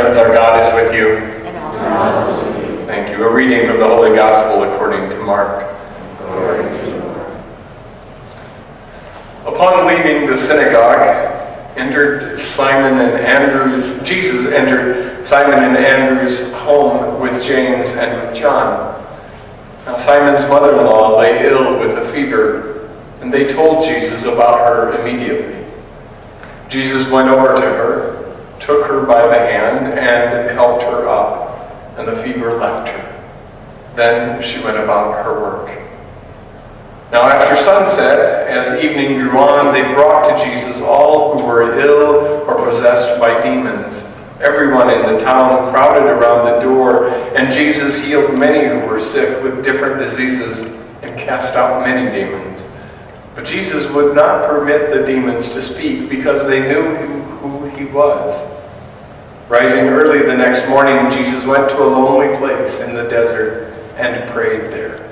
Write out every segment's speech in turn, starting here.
friends, our God is with you. And also with you. Thank you. A reading from the Holy Gospel according to Mark. Glory to you, Lord. Upon leaving the synagogue, Jesus entered Simon and Andrew's home with James and with John. Now Simon's mother-in-law lay ill with a fever, and they told Jesus about her immediately. Jesus went over to her, took her by the hand, and helped her up, and the fever left her. Then she went about her work. Now after sunset, as evening drew on, they brought to Jesus all who were ill or possessed by demons. Everyone in the town crowded around the door, and Jesus healed many who were sick with different diseases and cast out many demons. But Jesus would not permit the demons to speak because they knew who he was. Rising early the next morning, Jesus went to a lonely place in the desert and prayed there.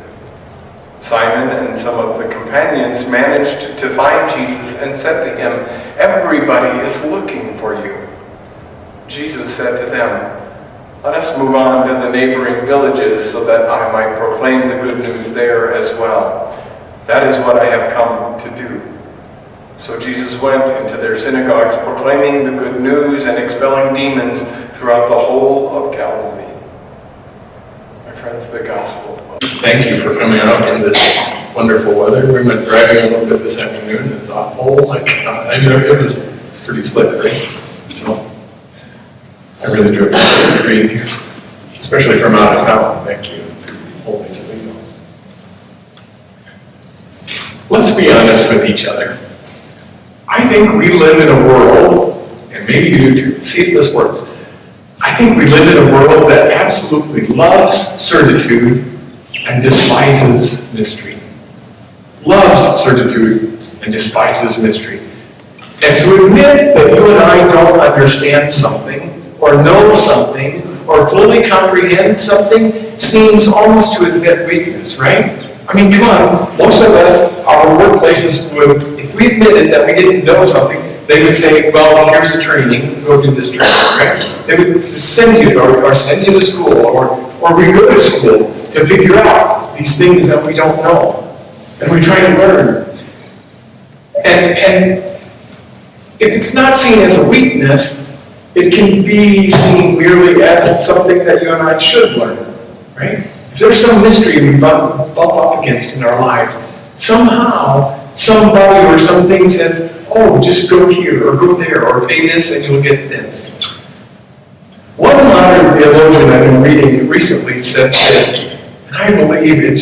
Simon and some of the companions managed to find Jesus and said to him, "Everybody is looking for you." Jesus said to them, "Let us move on to the neighboring villages so that I might proclaim the good news there as well. That is what I have come to do." So Jesus went into their synagogues, proclaiming the good news and expelling demons throughout the whole of Galilee. My friends, the gospel. Thank you for coming out in this wonderful weather. We went driving a little bit this afternoon and thought, oh my God, I know it was pretty slick, right? So I really do appreciate the green here, especially from out of town. Thank you for holding Toledo. Let's be honest with each other. I think we live in a world, and maybe you do too, see if this works. I think we live in a world that absolutely loves certitude and despises mystery. Loves certitude and despises mystery. And to admit that you and I don't understand something, or know something, or fully comprehend something, seems almost to admit weakness, right? I mean, come on, most of us, our workplaces would, if we admitted that we didn't know something, they would say, well, here's the training, go do this training, right? They would send you, or send you to school, or we go to school to figure out these things that we don't know. And we try to learn. And if it's not seen as a weakness, it can be seen merely as something that you and I should learn, right? If there's some mystery we bump up against in our life, somehow somebody or something says, oh, just go here or go there or pay this and you'll get this. One modern theologian I've been reading recently said this, and I believe it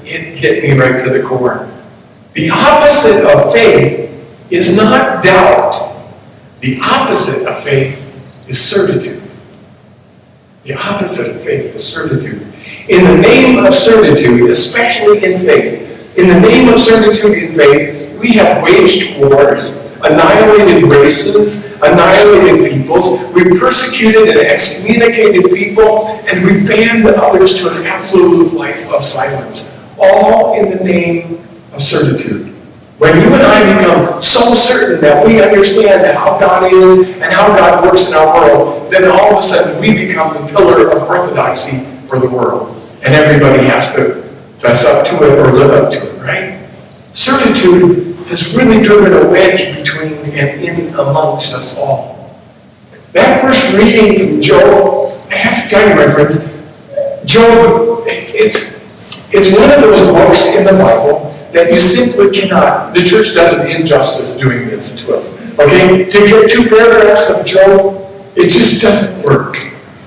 hit me right to the core. The opposite of faith is not doubt. The opposite of faith is certitude. The opposite of faith is certitude. In the name of certitude, especially in faith, in the name of certitude in faith, we have waged wars, annihilated races, annihilated peoples, we persecuted and excommunicated people, and we banned others to an absolute life of silence, all in the name of certitude. When you and I become so certain that we understand how God is and how God works in our world, then all of a sudden we become the pillar of orthodoxy for the world. And everybody has to fess up to it or live up to it, right? Certitude has really driven a wedge between and in amongst us all. That first reading from Job, I have to tell you, my friends, Job, it's one of those books in the Bible that you simply cannot, the church does an injustice doing this to us. Okay? To get 2 paragraphs of Job, it just doesn't work.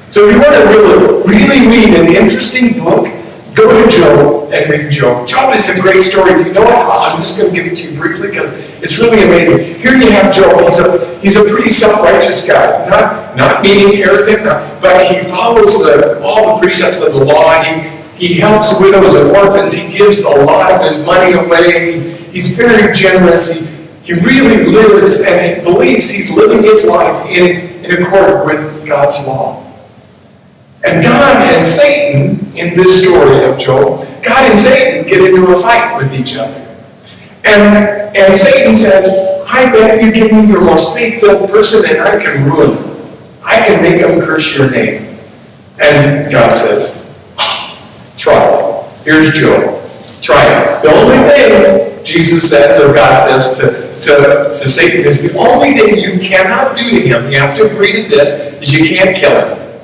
So if you want to really read an interesting book, go to Job and read Job. Job is a great story. Do you know what? I'm just going to give it to you briefly because it's really amazing. Here you have Job. He's a pretty self-righteous guy. Not meaning arrogant, but he follows all the precepts of the law. He helps widows and orphans. He gives a lot of his money away. He's very generous. He really lives and he believes he's living his life in accord with God's law. And God and Satan, in this story of Job, God and Satan get into a fight with each other. And Satan says, I bet you give me your most faith-filled person and I can ruin him. I I can make them curse your name. And God says, try it. Here's Job. Try it. The only thing Jesus says, or God says to Satan, is the only thing you cannot do to him, you have to agree to this, is you can't kill him.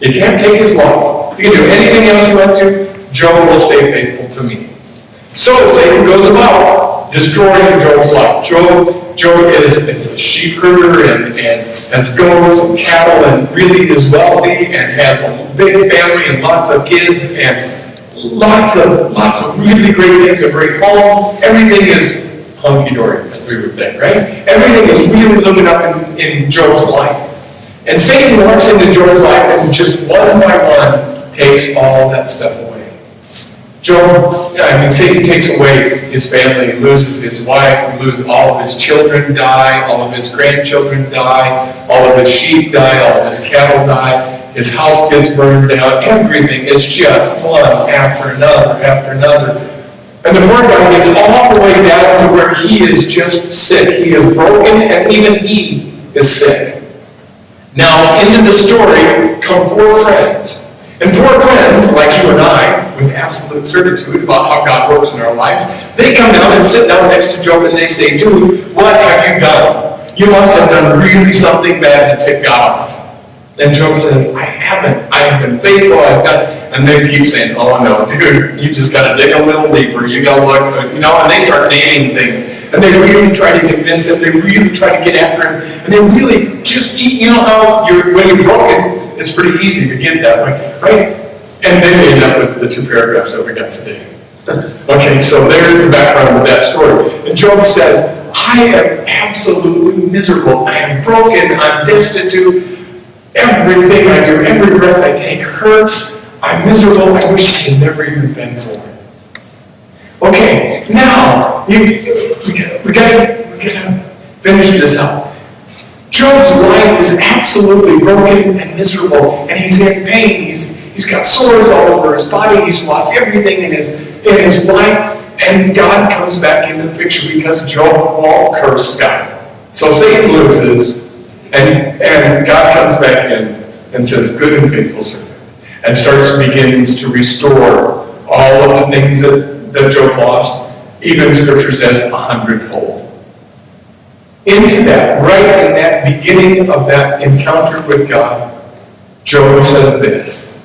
You can't take his life. You can do anything else you want to. Job will stay faithful to me. So Satan goes about destroying Job's life. Job is a sheep herder and has goats and cattle and really is wealthy and has a big family and lots of kids and lots of really great things, a great home. Everything is hunky-dory, as we would say, right? Everything is really looking up in Job's life. And Satan walks into Job's life and just one by one takes all that stuff away. Satan takes away his family, he loses his wife, he loses all of his children die, all of his grandchildren die, all of his sheep die, all of his cattle die, his house gets burned down, everything is just one after another. And the poor guy gets all the way down to where he is just sick. He is broken and even he is sick. Now, into the story come four friends. And four friends, like you and I, with absolute certitude about how God works in our lives, they come down and sit down next to Job and they say, dude, what have you done? You must have done really something bad to tick God off. And Job says, I haven't. I have been faithful. I've done. And they keep saying, oh no, dude, you just got to dig a little deeper. You got to look, and they start naming things. And they really try to convince him. They really try to get after him. And they really just eat. You know how when you're broken, it's pretty easy to get that way, right? And then we end up with the two paragraphs that we got today. Okay, so there's the background of that story. And Job says, I am absolutely miserable. I am broken. I'm destitute. Everything I do, every breath I take hurts. I'm miserable. I wish I had never even been born. Okay, now we gotta finish this up. Job's life is absolutely broken and miserable, and he's in pain. He's got sores all over his body. He's lost everything in his life, and God comes back into the picture because Job won't curse God. So Satan loses, and God comes back in and says, "Good and faithful servant," and begins to restore all of the things that Job lost. Even Scripture says 100-fold. Into that, right in that beginning of that encounter with God, Job says this: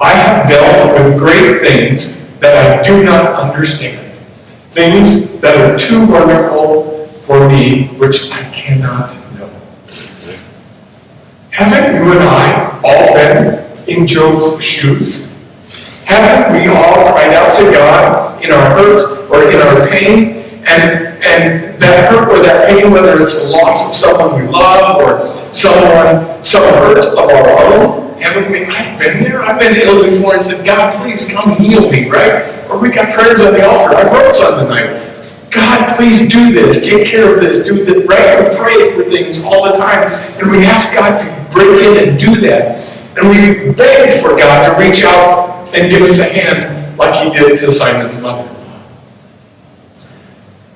I have dealt with great things that I do not understand, things that are too wonderful for me, which I cannot know. Haven't you and I all been in Job's shoes? Haven't we all cried out to God in our hurt or in our pain? And that hurt or that pain, whether it's the loss of someone we love or some hurt of our own, haven't we? I've been there. I've been ill before and said, God, please come heal me, right? Or we got prayers on the altar. I wrote some tonight. God, please do this. Take care of this. Do that, right? We pray for things all the time. And we ask God to break in and do that. And we begged for God to reach out and give us a hand like he did to Simon's mother.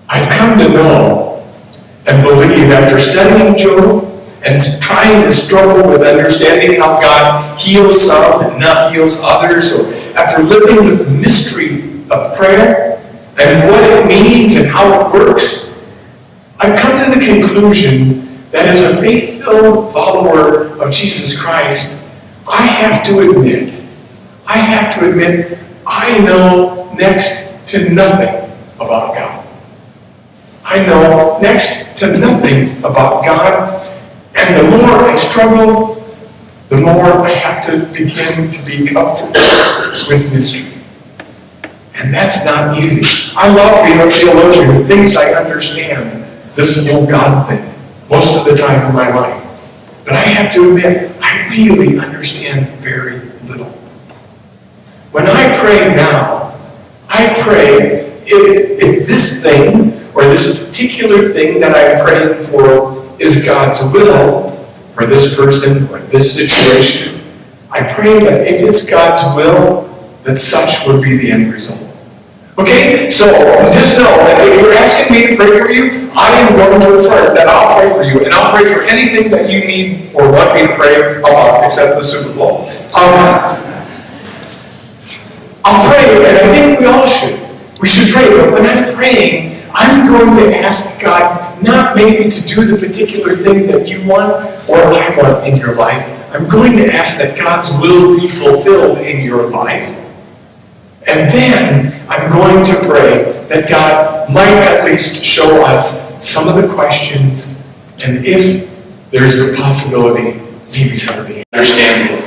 I've come to know and believe, after studying Job and trying to struggle with understanding how God heals some and not heals others, or after living with the mystery of prayer and what it means and how it works, I've come to the conclusion that as a faith-filled follower of Jesus Christ, I have to admit I know next to nothing about God. I know next to nothing about God, and the more I struggle, the more I have to begin to be comfortable with mystery. And that's not easy. I love being a theologian who thinks I understand this whole God thing most of the time in my life. But I have to admit, I really understand very little. When I pray now, I pray if this thing or this particular thing that I'm praying for is God's will for this person or this situation, I pray that if it's God's will, that such would be the end result. Okay, so just know that if you're asking me to pray for you, I am going to affirm that I'll pray for you, and I'll pray for anything that you need or want me to pray about, except the Super Bowl. I'll pray, and I think we all should. We should pray, but when I'm praying, I'm going to ask God not maybe to do the particular thing that you want or I want in your life. I'm going to ask that God's will be fulfilled in your life. And then I'm going to pray that God might at least show us some of the questions, and if there's the possibility, maybe some of the understanding.